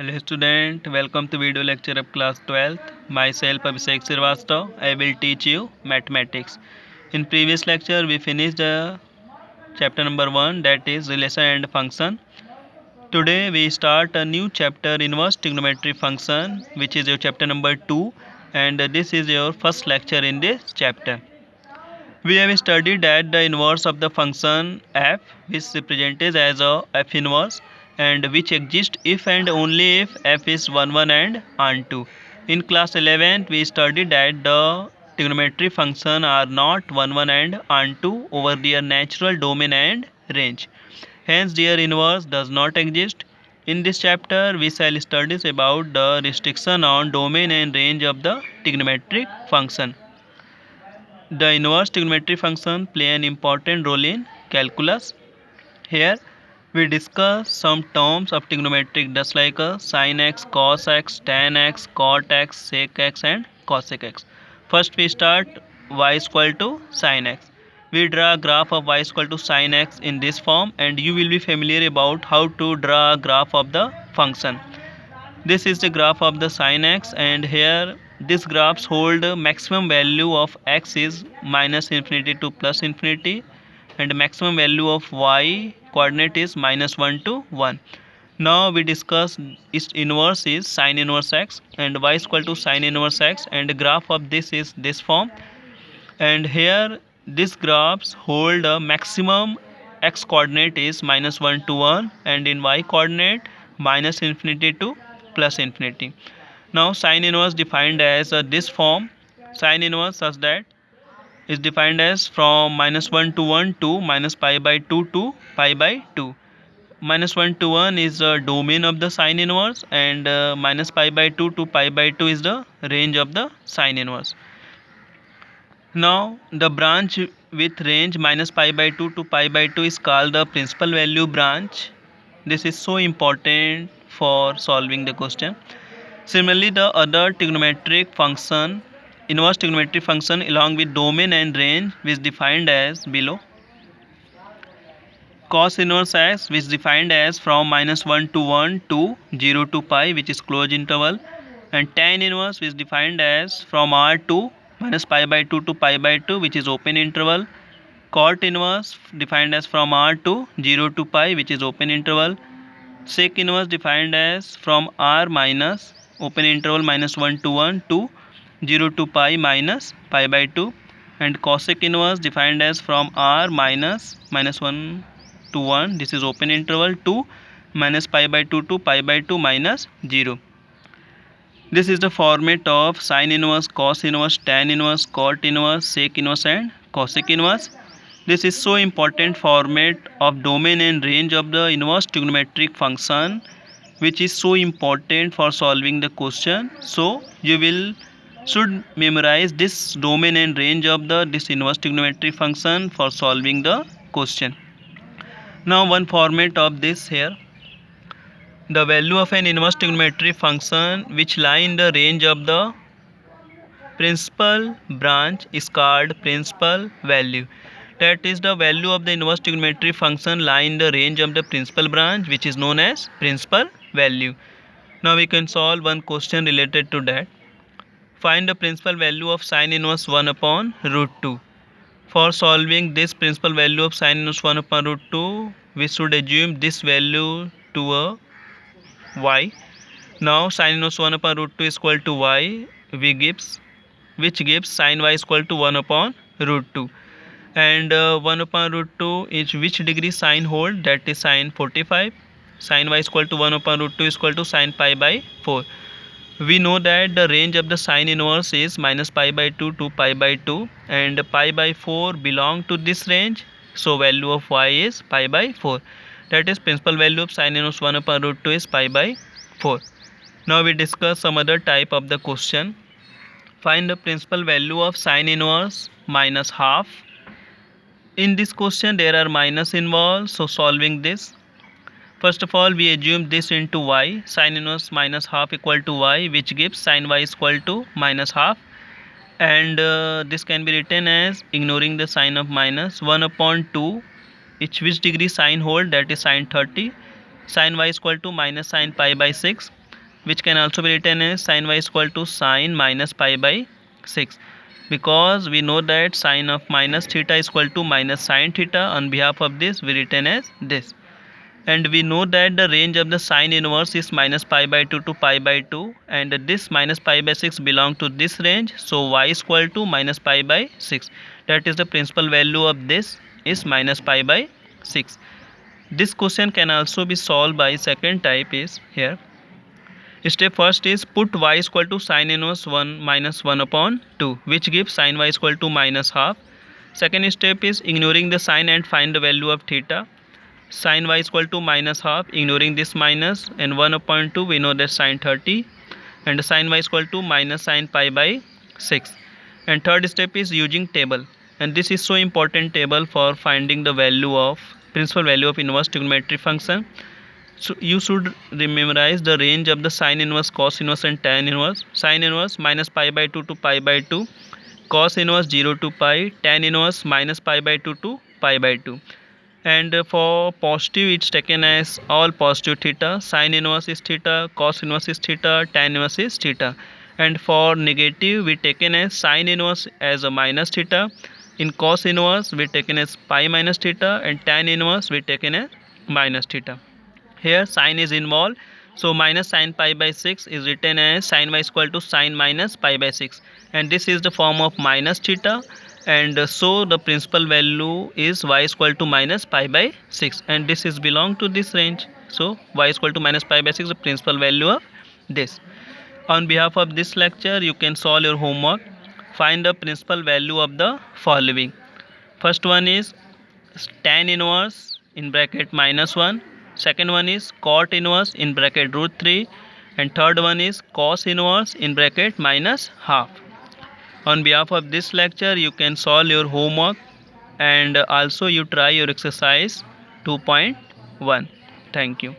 Hello student, welcome to video lecture of class 12th. Myself Abhishek Srivastava. I will teach you mathematics. In previous lecture we finished chapter number 1, that is relation and function. Today we start a new chapter, inverse trigonometry function, which is your chapter number 2, and this is your first lecture in this chapter. We have studied that the inverse of the function f, which is represented as a f inverse, and which exists if and only if f is 1 1 and onto. In class 11 we studied that the trigonometry function are not 1 1 and onto over their natural domain and range. Hence their inverse does not exist. In this chapter we shall study about the restriction on domain and range of the trigonometric function. The inverse trigonometry function play an important role in calculus. Here we discuss some terms of trigonometric just like sin x, cos x, tan x, cot x, sec x and cosec x. First we start y is equal to sin x. We draw a graph of y is equal to sin x in this form, and you will be familiar about how to draw a graph of the function. This is the graph of the sin x, and here this graphs hold maximum value of x is minus infinity to plus infinity, and maximum value of y coordinate is minus 1 to 1. Now we discuss its inverse is sin inverse x, and y is equal to sin inverse x, and the graph of this is this form. And here this graphs hold a maximum x coordinate is minus 1 to 1, and in y coordinate minus infinity to plus infinity. Now sin inverse defined as this form. Sin inverse such that is defined as from minus 1 to 1 to minus pi by 2 to pi by 2. Minus 1 to 1 is the domain of the sin inverse, and minus pi by 2 to pi by 2 is the range of the sin inverse. Now the branch with range minus pi by 2 to pi by 2 is called the principal value branch. This is so important for solving the question. Similarly, the other trigonometric function, inverse trigonometric function along with domain and range, which defined as below. Cos inverse x, which defined as from minus 1 to 1 to 0 to pi, which is closed interval, and tan inverse, which defined as from r to minus pi by 2 to pi by 2, which is open interval. Cot inverse defined as from r to 0 to pi, which is open interval. Sec inverse defined as from r minus open interval minus 1 to 1 to 0 to pi minus pi by 2, and cosec inverse defined as from r minus 1 to 1, this is open interval, to minus pi by 2 to pi by 2 minus 0. This is the format of sin inverse, cos inverse, tan inverse, cot inverse, sec inverse and cosec inverse. This is so important format of domain and range of the inverse trigonometric function, which is so important for solving the question. So you will should memorize this domain and range of this inverse trigonometric function for solving the question. Now one format of this here. The value of an inverse trigonometric function which lie in the range of the principal branch is called principal value. That is, the value of the inverse trigonometric function lie in the range of the principal branch, which is known as principal value. Now we can solve one question related to that. Find the principal value of sin inverse 1 upon root 2. For solving this principal value of sin inverse 1 upon root 2, we should assume this value to a y. Now sin inverse 1 upon root 2 is equal to y, which gives sin y is equal to 1 upon root 2. And 1 upon root 2 is which degree sine hold, that is sine 45. Sin y is equal to 1 upon root 2 is equal to sine pi by 4. We know that the range of the sine inverse is minus pi by 2 to pi by 2, and pi by 4 belong to this range, so value of y is pi by 4. That is, principal value of sine inverse 1 upon root 2 is pi by 4. Now we discuss some other type of the question. Find the principal value of sine inverse minus half. In this question there are minus involved, so solving this, first of all we assume this into y, sin inverse minus half equal to y, which gives sin y is equal to minus half, and this can be written as, ignoring the sign of minus, 1 upon 2, which degree sine hold, that is sine 30. Sin y is equal to minus sine pi by 6. which can also be written as sin y is equal to sin minus pi by 6, because we know that sin of minus theta is equal to minus sin theta. On behalf of this we written as this, and we know that the range of the sine inverse is minus pi by 2 to pi by 2, and this minus pi by 6 belong to this range, so y is equal to minus pi by 6. That is the principal value of this is minus pi by 6. This question can also be solved by second type is here. Step first is put y is equal to sin inverse 1 minus 1 upon 2, which gives sin y is equal to minus half. Second step is ignoring the sign and find the value of theta. Sin y is equal to minus half, ignoring this minus, and 1 upon 2 we know that sin 30, and sin y is equal to minus sin pi by 6. And third step is using table, and this is so important table for finding the value of principal value of inverse trigonometric function. So you should memorize the range of the sin inverse, cos inverse and tan inverse. Sin inverse minus pi by 2 to pi by 2, cos inverse 0 to pi, tan inverse minus pi by 2 to pi by 2. And for positive it's taken as all positive theta, sin inverse is theta, cos inverse is theta, tan inverse is theta. And for negative we taken as sin inverse as a minus theta, in cos inverse we taken as pi minus theta, and tan inverse we taken as minus theta. Here sin is involved, so minus sin pi by 6 is written as sin y is equal to sin minus pi by 6, and this is the form of minus theta, and so the principal value is y is equal to minus pi by 6, and this is belong to this range, so y is equal to minus pi by 6 the principal value of this. On behalf of this lecture you can solve your homework. Find the principal value of the following. First one is tan inverse in bracket minus 1, second one is cot inverse in bracket root 3, and third one is cos inverse in bracket minus half. On behalf of this lecture you can solve your homework, and also you try your exercise 2.1. Thank you.